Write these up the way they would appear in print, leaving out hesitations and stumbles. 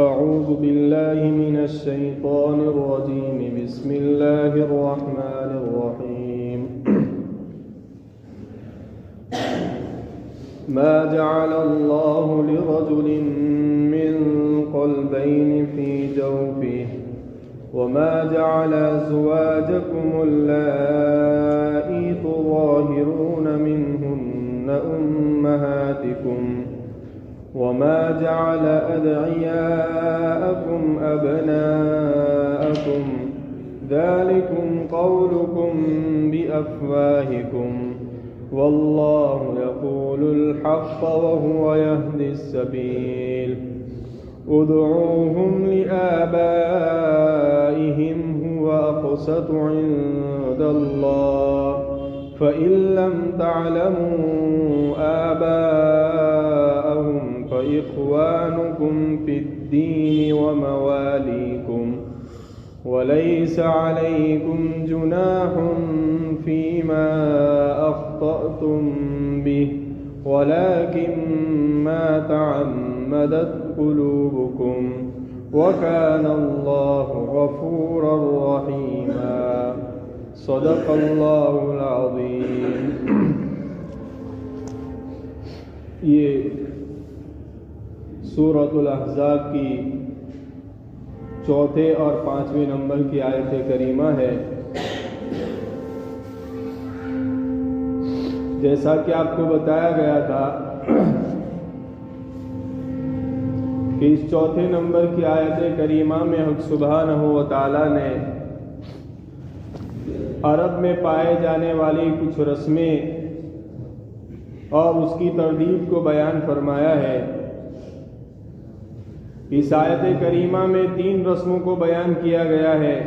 أعوذ بالله من الشيطان الرجيم بسم الله الرحمن الرحيم ما جعل الله لرجل من قلبين في جوفه وما جعل أزواجكم اللائي تظاهرون منهن أمهاتكم وما جعل أدعياءكم أبناءكم ذلكم قولكم بأفواهكم والله يقول الحق وهو يهدي السبيل ادعوهم لآبائهم هو أقسط عند الله فإن لم تعلموا آباءهم فإخوانكم في الدين ومواليكم وليس عليكم جناح فيما أخطأتم به ولكن ما تعمدت قلوبكم وكان الله غفورا رحيما صدق اللہ العظیم۔ یہ سورۃ الاحزاب کی چوتھے اور پانچویں نمبر کی آیت کریمہ ہے۔ جیسا کہ آپ کو بتایا گیا تھا کہ اس چوتھے نمبر کی آیت کریمہ میں حق سبحانہ و تعالی نے عرب میں پائے جانے والی کچھ رسمیں اور اس کی تردید کو بیان فرمایا ہے۔ اس آیت کریمہ میں 3 رسموں کو بیان کیا گیا ہے،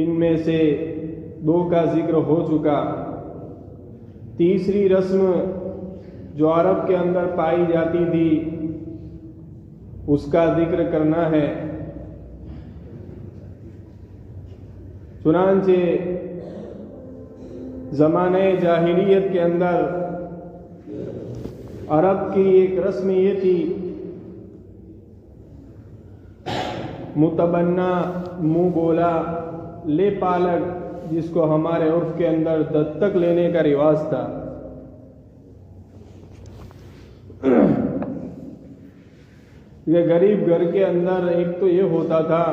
ان میں سے 2 کا ذکر ہو چکا۔ تیسری رسم جو عرب کے اندر پائی جاتی تھی اس کا ذکر کرنا ہے۔ چنانچہ زمانہ جاہلیت کے اندر عرب کی ایک رسم یہ تھی، متبنہ منہ بولا لے پالک، جس کو ہمارے عرف کے اندر دستک لینے کا رواج تھا۔ یہ غریب گھر کے اندر ایک تو یہ ہوتا تھا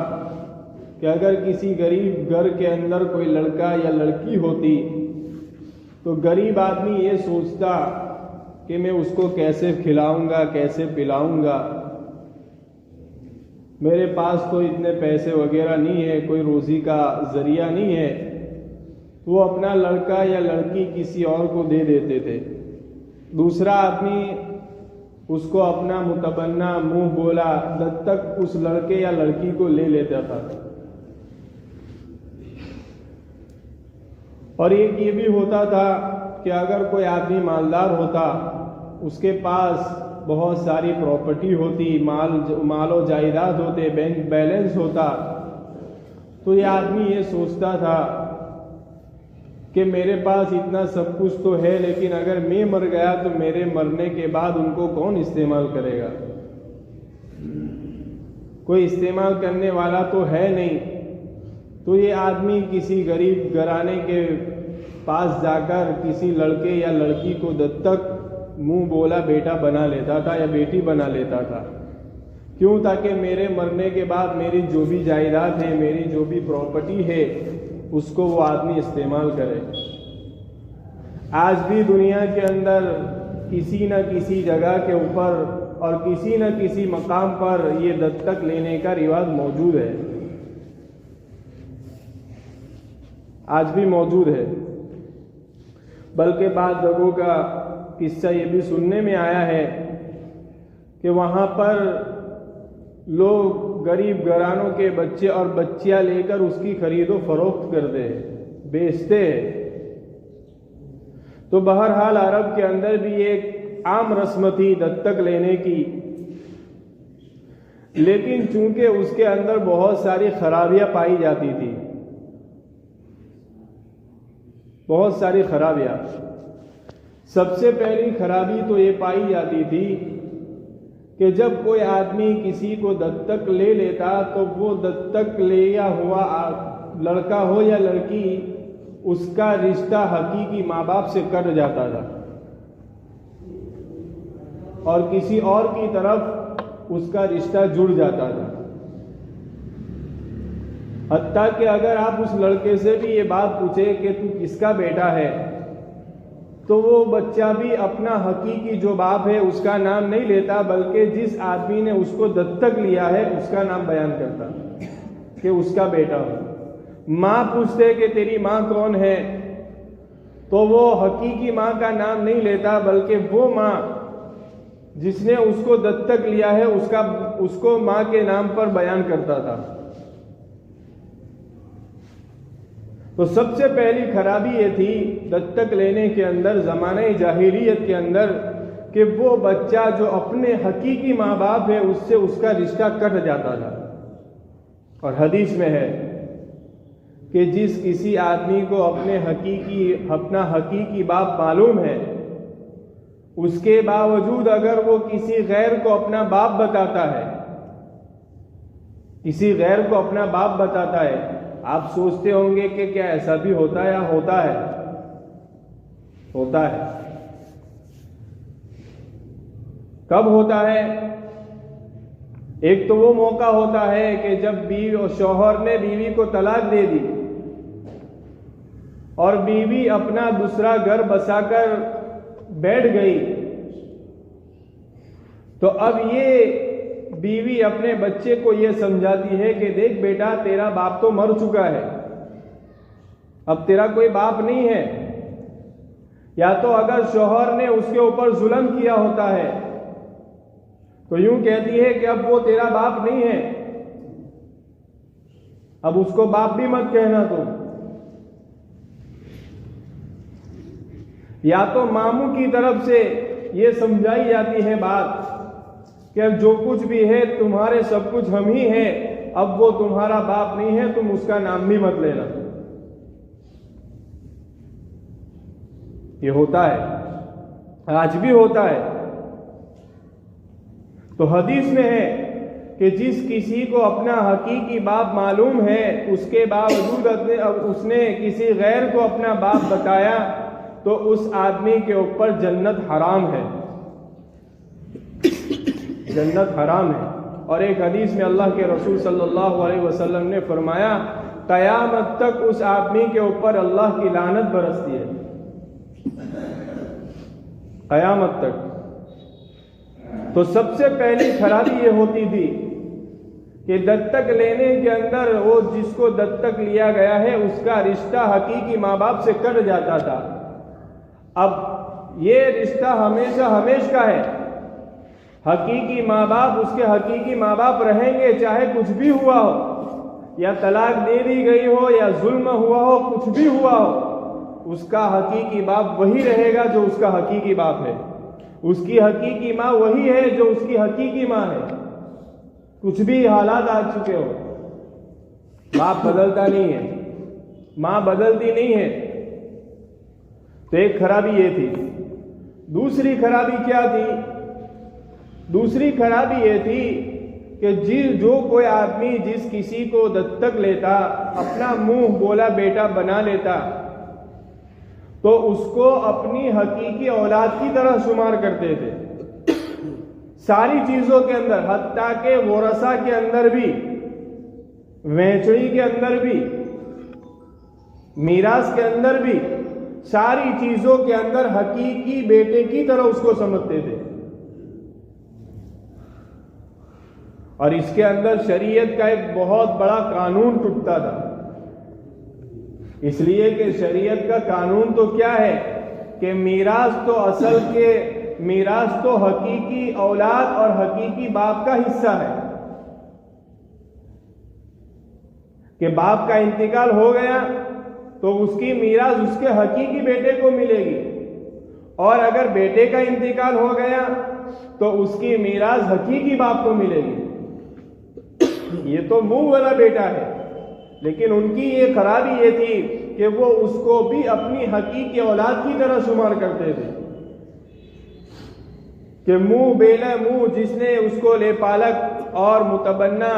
کہ اگر کسی غریب گھر کے اندر کوئی لڑکا یا لڑکی ہوتی تو غریب آدمی یہ سوچتا کہ میں اس کو کیسے کھلاؤں گا، کیسے پلاؤں گا، میرے پاس تو اتنے پیسے وغیرہ نہیں ہے، کوئی روزی کا ذریعہ نہیں ہے، وہ اپنا لڑکا یا لڑکی کسی اور کو دے دیتے تھے۔ دوسرا آدمی اس کو اپنا متبنہ منہ بولا دستک اس لڑکے یا لڑکی کو لے لیتا تھا۔ اور ایک یہ بھی ہوتا تھا کہ اگر کوئی آدمی مالدار ہوتا، اس کے پاس بہت ساری پراپرٹی ہوتی، مال و جائیداد ہوتے، بینک بیلنس ہوتا، تو یہ آدمی یہ سوچتا تھا کہ میرے پاس اتنا سب کچھ تو ہے، لیکن اگر میں مر گیا تو میرے مرنے کے بعد ان کو کون استعمال کرے گا؟ کوئی استعمال کرنے والا تو ہے نہیں۔ تو یہ آدمی کسی غریب گھرانے کے پاس جا کر کسی لڑکے یا لڑکی کو دستک منہ بولا بیٹا بنا لیتا تھا یا بیٹی بنا لیتا تھا۔ کیوں؟ تاکہ میرے مرنے کے بعد میری جو بھی جائیداد ہے، میری جو بھی پراپرٹی ہے، اس کو وہ آدمی استعمال کرے۔ آج بھی دنیا کے اندر کسی نہ کسی جگہ کے اوپر اور کسی نہ کسی مقام پر یہ دستک لینے کا رواج موجود ہے، آج بھی موجود ہے۔ بلکہ بعض جگہوں کا قصہ یہ بھی سننے میں آیا ہے کہ وہاں پر لوگ غریب گھرانوں کے بچے اور بچیاں لے کر اس کی خرید و فروخت کرتے ہیں، بیچتے ہیں۔ تو بہرحال عرب کے اندر بھی ایک عام رسم تھی دستک لینے کی، لیکن چونکہ اس کے اندر بہت ساری خرابیاں پائی جاتی تھی، بہت ساری خرابیاں۔ سب سے پہلی خرابی تو یہ پائی جاتی تھی کہ جب کوئی آدمی کسی کو دستک لے لیتا تو وہ دستک لیا ہوا لڑکا ہو یا لڑکی، اس کا رشتہ حقیقی ماں باپ سے کٹ جاتا تھا اور کسی اور کی طرف اس کا رشتہ جڑ جاتا تھا۔ حتیٰ کہ اگر آپ اس لڑکے سے بھی یہ بات پوچھے کہ تو کس کا بیٹا ہے، تو وہ بچہ بھی اپنا حقیقی جو باپ ہے اس کا نام نہیں لیتا، بلکہ جس آدمی نے اس کو دستک لیا ہے اس کا نام بیان کرتا کہ اس کا بیٹا ہو۔ ماں پوچھتے کہ تیری ماں کون ہے، تو وہ حقیقی ماں کا نام نہیں لیتا، بلکہ وہ ماں جس نے اس کو دستک لیا ہے اس کو ماں کے نام پر بیان کرتا تھا۔ تو سب سے پہلی خرابی یہ تھی دستک لینے کے اندر، زمانہ جاہلیت کے اندر، کہ وہ بچہ جو اپنے حقیقی ماں باپ ہے اس سے اس کا رشتہ کٹ جاتا تھا۔ اور حدیث میں ہے کہ جس کسی آدمی کو اپنا حقیقی باپ معلوم ہے، اس کے باوجود اگر وہ کسی غیر کو اپنا باپ بتاتا ہے، کسی غیر کو اپنا باپ بتاتا ہے، آپ سوچتے ہوں گے کہ کیا ایسا بھی ہوتا ہے یا ہوتا ہے؟ ہوتا ہے۔ کب ہوتا ہے؟ ایک تو وہ موقع ہوتا ہے کہ جب بیوی اور شوہر نے بیوی کو طلاق دے دی اور بیوی اپنا دوسرا گھر بسا کر بیٹھ گئی، تو اب یہ بیوی اپنے بچے کو یہ سمجھاتی ہے کہ دیکھ بیٹا، تیرا باپ تو مر چکا ہے، اب تیرا کوئی باپ نہیں ہے۔ یا تو اگر شوہر نے اس کے اوپر ظلم کیا ہوتا ہے تو یوں کہتی ہے کہ اب وہ تیرا باپ نہیں ہے، اب اس کو باپ بھی مت کہنا تم۔ یا تو ماموں کی طرف سے یہ سمجھائی جاتی ہے بات کہ اب جو کچھ بھی ہے تمہارے سب کچھ ہم ہی ہیں، اب وہ تمہارا باپ نہیں ہے، تم اس کا نام بھی مت لینا۔ یہ ہوتا ہے، آج بھی ہوتا ہے۔ تو حدیث میں ہے کہ جس کسی کو اپنا حقیقی باپ معلوم ہے، اس کے باوجود اس نے کسی غیر کو اپنا باپ بتایا، تو اس آدمی کے اوپر جنت حرام ہے، جنت حرام ہے۔ اور ایک حدیث میں اللہ کے رسول صلی اللہ علیہ وسلم نے فرمایا قیامت تک اس آدمی کے اوپر اللہ کی لعنت برستی ہے، قیامت تک۔ تو سب سے پہلی خرابی یہ ہوتی تھی کہ دستک لینے کے اندر وہ جس کو دستک لیا گیا ہے اس کا رشتہ حقیقی ماں باپ سے کٹ جاتا تھا۔ اب یہ رشتہ ہمیشہ کا ہے، حقیقی ماں باپ اس کے حقیقی ماں باپ رہیں گے، چاہے کچھ بھی ہوا ہو، یا طلاق دے دی گئی ہو، یا ظلم ہوا ہو، کچھ بھی ہوا ہو، اس کا حقیقی باپ وہی رہے گا جو اس کا حقیقی باپ ہے، اس کی حقیقی ماں وہی ہے جو اس کی حقیقی ماں ہے۔ کچھ بھی حالات آ چکے ہو، باپ بدلتا نہیں ہے، ماں بدلتی نہیں ہے۔ تو ایک خرابی یہ تھی۔ دوسری خرابی کیا تھی؟ دوسری خرابی یہ تھی کہ جو کوئی آدمی جس کسی کو دستک لیتا، اپنا منہ بولا بیٹا بنا لیتا، تو اس کو اپنی حقیقی اولاد کی طرح شمار کرتے تھے، ساری چیزوں کے اندر، حتیٰ کہ ورثہ کے اندر بھی، وینچڑی کے اندر بھی، میراث کے اندر بھی، ساری چیزوں کے اندر حقیقی بیٹے کی طرح اس کو سمجھتے تھے۔ اور اس کے اندر شریعت کا ایک بہت بڑا قانون ٹوٹتا تھا، اس لیے کہ شریعت کا قانون تو کیا ہے کہ میراث تو حقیقی اولاد اور حقیقی باپ کا حصہ ہے، کہ باپ کا انتقال ہو گیا تو اس کی میراث اس کے حقیقی بیٹے کو ملے گی، اور اگر بیٹے کا انتقال ہو گیا تو اس کی میراث حقیقی باپ کو ملے گی۔ یہ تو منہ والا بیٹا ہے، لیکن ان کی یہ خرابی یہ تھی کہ وہ اس کو بھی اپنی حقیقی اولاد کی طرح شمار کرتے تھے، کہ منہ بیلا منہ جس نے اس کو لے پالک اور متبنہ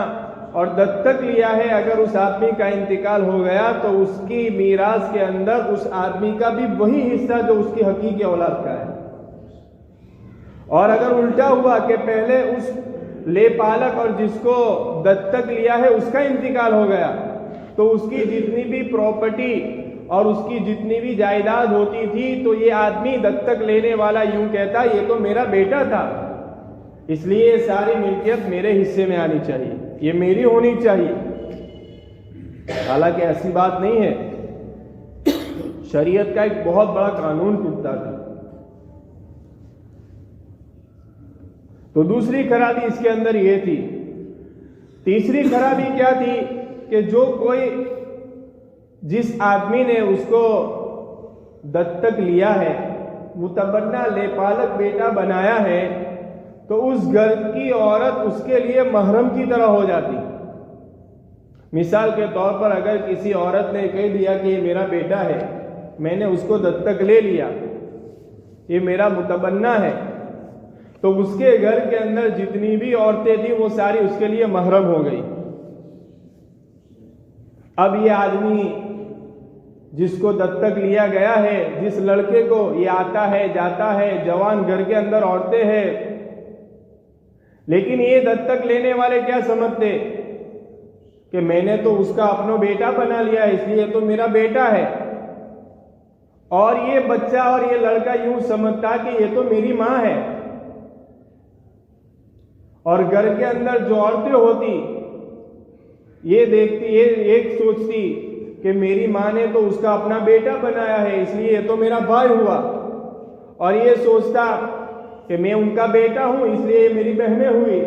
اور دستک لیا ہے، اگر اس آدمی کا انتقال ہو گیا تو اس کی میراث کے اندر اس آدمی کا بھی وہی حصہ جو اس کی حقیقی اولاد کا ہے۔ اور اگر الٹا ہوا کہ پہلے اس لے پالک اور جس کو دستک لیا ہے اس کا انتقال ہو گیا، تو اس کی جتنی بھی پراپرٹی اور اس کی جتنی بھی جائیداد ہوتی تھی تو یہ آدمی دستک لینے والا یوں کہتا یہ تو میرا بیٹا تھا، اس لیے ساری ملکیت میرے حصے میں آنی چاہیے، یہ میری ہونی چاہیے۔ حالانکہ ایسی بات نہیں ہے، شریعت کا ایک بہت بڑا قانون ٹوٹتا تھا۔ تو دوسری خرابی اس کے اندر یہ تھی۔ تیسری خرابی کیا تھی کہ جو کوئی جس آدمی نے اس کو دستک لیا ہے، متبنہ لے پالک بیٹا بنایا ہے، تو اس گھر کی عورت اس کے لیے محرم کی طرح ہو جاتی۔ مثال کے طور پر اگر کسی عورت نے کہہ دیا کہ یہ میرا بیٹا ہے، میں نے اس کو دستک لے لیا، یہ میرا متبنہ ہے، تو اس کے گھر کے اندر جتنی بھی عورتیں تھیں وہ ساری اس کے لیے محرم ہو گئی۔ اب یہ آدمی جس کو دستک لیا گیا ہے، جس لڑکے کو یہ آتا ہے جاتا ہے، جوان گھر کے اندر عورتیں ہیں، لیکن یہ دستک لینے والے کیا سمجھتے کہ میں نے تو اس کا اپنا بیٹا بنا لیا ہے، اس لیے تو میرا بیٹا ہے، اور یہ بچہ اور یہ لڑکا یوں سمجھتا کہ یہ تو میری ماں ہے۔ اور گھر کے اندر جو عورتیں ہوتی یہ دیکھتی، یہ ایک سوچتی کہ میری ماں نے تو اس کا اپنا بیٹا بنایا ہے، اس لیے یہ تو میرا بھائی ہوا، اور یہ سوچتا کہ میں ان کا بیٹا ہوں اس لیے یہ میری بہنیں ہوئی،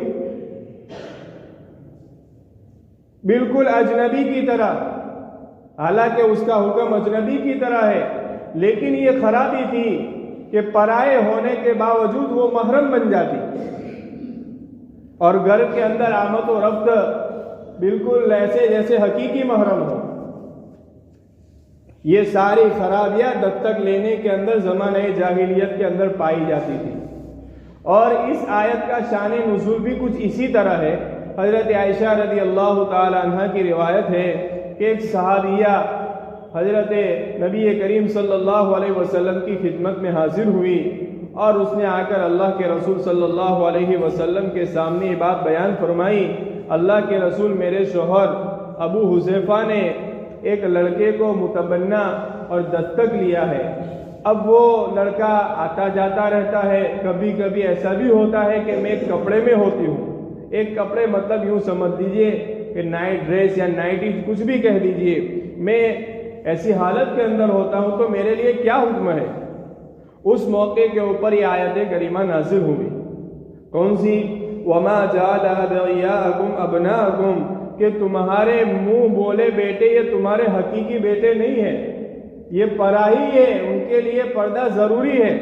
بالکل اجنبی کی طرح، حالانکہ اس کا حکم اجنبی کی طرح ہے، لیکن یہ خرابی تھی کہ پرائے ہونے کے باوجود وہ محرم بن جاتی، اور گھر کے اندر آمد و رفت بالکل ایسے جیسے حقیقی محرم ہو۔ یہ ساری خرابیاں دستک لینے کے اندر زمانہ جاہلیت کے اندر پائی جاتی تھی، اور اس آیت کا شان نزول بھی کچھ اسی طرح ہے۔ حضرت عائشہ رضی اللہ تعالی عنہ کی روایت ہے کہ ایک صحابیہ حضرت نبی کریم صلی اللہ علیہ وسلم کی خدمت میں حاضر ہوئی، اور اس نے آ کر اللہ کے رسول صلی اللہ علیہ وسلم کے سامنے یہ بات بیان فرمائی، اللہ کے رسول میرے شوہر ابو حذیفہ نے ایک لڑکے کو متبنہ اور دستک لیا ہے، اب وہ لڑکا آتا جاتا رہتا ہے، کبھی کبھی ایسا بھی ہوتا ہے کہ میں ایک کپڑے میں ہوتی ہوں، ایک کپڑے مطلب یوں سمجھ دیجئے کہ نائٹ ڈریس یا نائٹی کچھ بھی کہہ دیجئے، میں ایسی حالت کے اندر ہوتا ہوں تو میرے لیے کیا حکم ہے؟ اس موقع کے اوپر یہ آیت کریمہ نازل ہوئی، کون سی؟ وَمَا جَعَلَ أَدْعِيَاءَكُمْ أَبْنَاءَكُمْ، کہ تمہارے منہ بولے بیٹے یہ تمہارے حقیقی بیٹے نہیں ہیں، یہ پرائی ہے، ان کے لیے پردہ ضروری ہے۔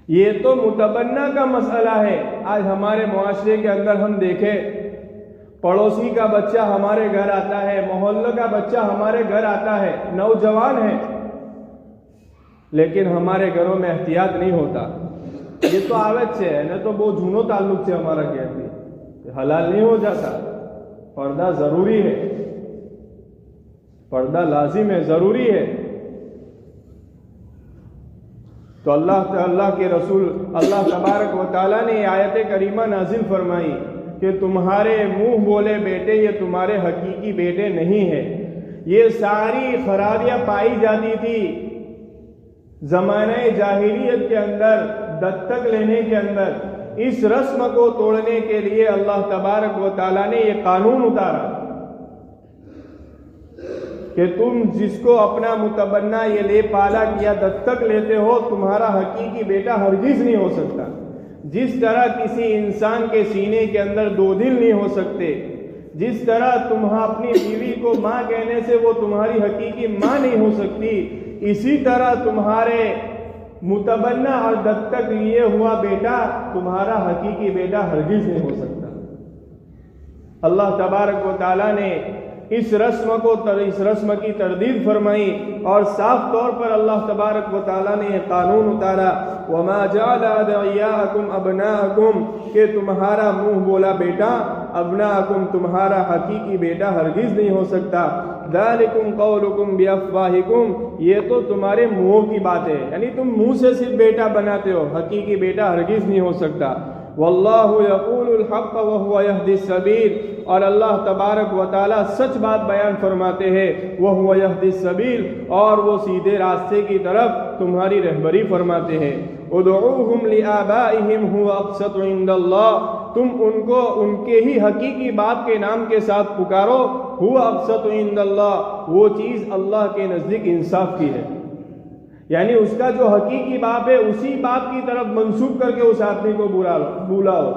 یہ تو متبنہ کا مسئلہ ہے۔ آج ہمارے معاشرے کے اندر ہم دیکھیں، پڑوسی کا بچہ ہمارے گھر آتا ہے، محلہ کا بچہ ہمارے گھر آتا ہے، نوجوان ہے، لیکن ہمارے گھروں میں احتیاط نہیں ہوتا۔ یہ تو عادت سے ہے، نہ تو وہ جھونو تعلق سے ہمارا کہتے حلال نہیں ہو جاتا۔ پردہ ضروری ہے، پردہ لازم ہے، ضروری ہے۔ تو اللہ کے رسول اللہ تبارک و تعالیٰ نے یہ آیت کریمہ نازل فرمائی کہ تمہارے منہ بولے بیٹے یہ تمہارے حقیقی بیٹے نہیں ہیں۔ یہ ساری خرابیاں پائی جاتی تھی زمانہ جاہلیت کے اندر، دستک لینے کے اندر۔ اس رسم کو توڑنے کے لیے اللہ تبارک و تعالیٰ نے یہ قانون اتارا کہ تم جس کو اپنا متبنہ یہ لے پالا یا دستک لیتے ہو، تمہارا حقیقی بیٹا ہرگز نہیں ہو سکتا۔ جس طرح کسی انسان کے سینے کے اندر دو دل نہیں ہو سکتے، جس طرح تم اپنی بیوی کو ماں کہنے سے وہ تمہاری حقیقی ماں نہیں ہو سکتی، اسی طرح تمہارے متبنہ اور دستک لیے ہوا بیٹا تمہارا حقیقی بیٹا ہرگز نہیں ہو سکتا۔ اللہ تبارک و تعالیٰ نے اس رسم کی تردید فرمائی اور صاف طور پر اللہ تبارک و تعالیٰ نے یہ قانون اتارا وما جعل ادعیاءکم ابناءکم کہ تمہارا منہ بولا بیٹا ابناءکم تمہارا حقیقی بیٹا ہرگز نہیں ہو سکتا ذالکم قولکم بافواہکم یہ تو تمہارے منہوں کی بات ہے، یعنی تم منہ سے صرف بیٹا بناتے ہو، حقیقی بیٹا ہرگز نہیں ہو سکتا۔ واللہ یقول الحق وہو یہدی السبیل اور اللہ تبارک و تعالیٰ سچ بات بیان فرماتے ہیں وہو یہدی السبیل اور وہ سیدھے راستے کی طرف تمہاری رہبری فرماتے ہیں۔ ادعوہم لآبائہم هو اقسط عند اللہ تم ان کو ان کے ہی حقیقی باپ کے نام کے ساتھ پکارو، هو اقسط عند اللہ وہ چیز اللہ کے نزدیک انصاف کی ہے، یعنی اس کا جو حقیقی باپ ہے اسی باپ کی طرف منسوب کر کے اس آدمی کو بلاؤ،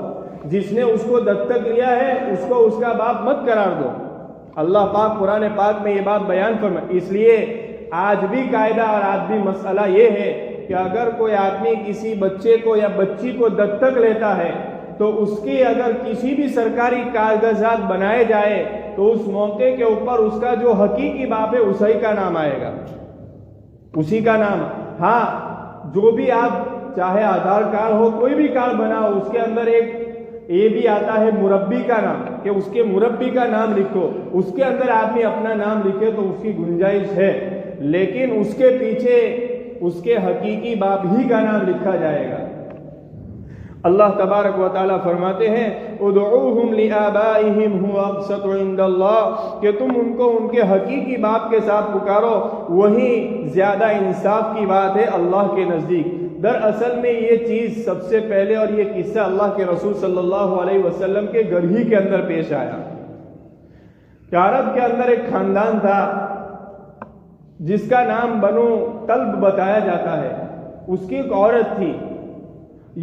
جس نے اس کو دستک لیا ہے اس کو اس کا باپ مت قرار دو۔ اللہ پاک قرآن پاک میں یہ بات بیان فرمائے۔ اس لیے آج بھی قاعدہ اور آج بھی مسئلہ یہ ہے کہ اگر کوئی آدمی کسی بچے کو یا بچی کو دستک لیتا ہے تو اس کی اگر کسی بھی سرکاری کاغذات بنائے جائے تو اس موقع کے اوپر اس کا جو حقیقی باپ ہے اسی کا نام آئے گا، اسی کا نام۔ ہاں جو بھی آپ چاہے آدھار کارڈ ہو کوئی بھی کارڈ بناؤ اس کے اندر ایک یہ بھی آتا ہے مربی کا نام کہ اس کے مربی کا نام لکھو، اس کے اندر آدمی اپنا نام لکھے تو اس کی گنجائش ہے، لیکن اس کے پیچھے اس کے حقیقی باپ ہی کا نام لکھا جائے گا۔ اللہ تبارک و تعالیٰ فرماتے ہیں ادعوہم لآبائہم هو اقسط عند اللہ کہ تم ان کو ان کے حقیقی باپ کے ساتھ پکارو، وہی زیادہ انصاف کی بات ہے اللہ کے نزدیک۔ دراصل میں یہ چیز سب سے پہلے اور یہ قصہ اللہ کے رسول صلی اللہ علیہ وسلم کے گھر ہی کے اندر پیش آیا کہ عرب کے اندر ایک خاندان تھا جس کا نام بنو کلب بتایا جاتا ہے۔ اس کی ایک عورت تھی،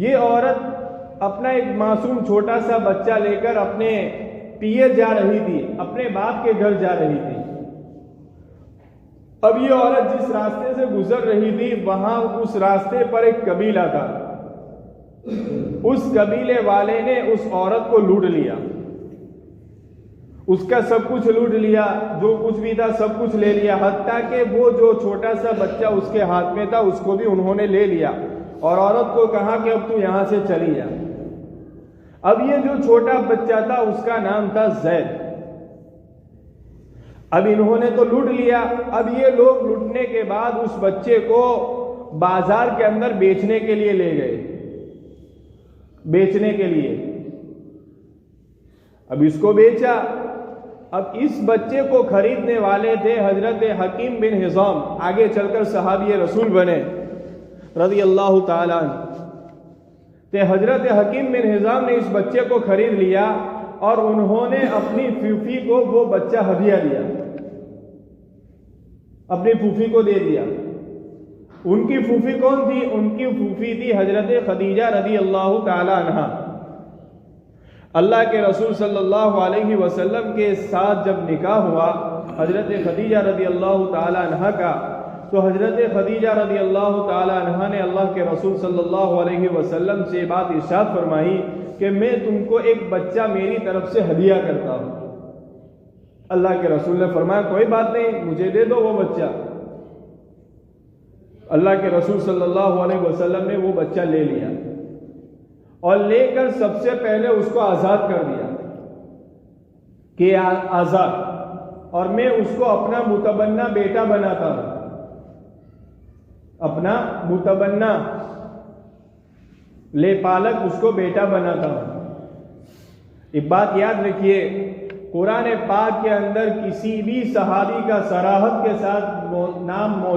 یہ عورت اپنا ایک معصوم چھوٹا سا بچہ لے کر اپنے پیر جا رہی تھی، اپنے باپ کے گھر جا رہی تھی۔ اب یہ عورت جس راستے سے گزر رہی تھی وہاں اس راستے پر ایک قبیلہ تھا، اس قبیلے والے نے اس عورت کو لوٹ لیا، اس کا سب کچھ لوٹ لیا، جو کچھ بھی تھا سب کچھ لے لیا، حتیٰ کہ وہ جو چھوٹا سا بچہ اس کے ہاتھ میں تھا اس کو بھی انہوں نے لے لیا اور عورت کو کہا کہ اب تو یہاں سے چلی جا۔ اب یہ جو چھوٹا بچہ تھا اس کا نام تھا زید۔ اب انہوں نے تو لوٹ لیا، اب یہ لوگ لوٹنے کے بعد اس بچے کو بازار کے اندر بیچنے کے لیے لے گئے، بیچنے کے لیے۔ اب اس کو بیچا، اب اس بچے کو خریدنے والے تھے حضرت حکیم بن حزام، آگے چل کر صحابی رسول بنے رضی اللہ تعالیٰ عنہ۔ تو حضرت حکیم بن حزام نے اس بچے کو خرید لیا اور انہوں نے اپنی پھوپھی کو وہ بچہ ہدیہ دیا، اپنی پھوپھی کو دے دیا۔ ان کی پھوپھی کون تھی؟ ان کی پھوپھی تھی حضرت خدیجہ رضی اللہ تعالی عنہا۔ اللہ کے رسول صلی اللہ علیہ وسلم کے ساتھ جب نکاح ہوا حضرت خدیجہ رضی اللہ تعالی عنہا کا، تو حضرت خدیجہ رضی اللہ تعالی عنہا نے اللہ کے رسول صلی اللہ علیہ وسلم سے بات ارشاد فرمائی کہ میں تم کو ایک بچہ میری طرف سے ہدیہ کرتا ہوں۔ اللہ کے رسول نے فرمایا کوئی بات نہیں، مجھے دے دو وہ بچہ۔ اللہ کے رسول صلی اللہ علیہ وسلم نے وہ بچہ لے لیا اور لے کر سب سے پہلے اس کو آزاد کر دیا کہ آزاد، اور میں اس کو اپنا متبنہ بیٹا بناتا ہوں، اپنا متبنہ لے پالک اس کو بیٹا بناتا ہوں۔ ایک بات یاد رکھیے، قرآن پاک کے اندر کسی بھی صحابی کا صراحت کے ساتھ نام موجود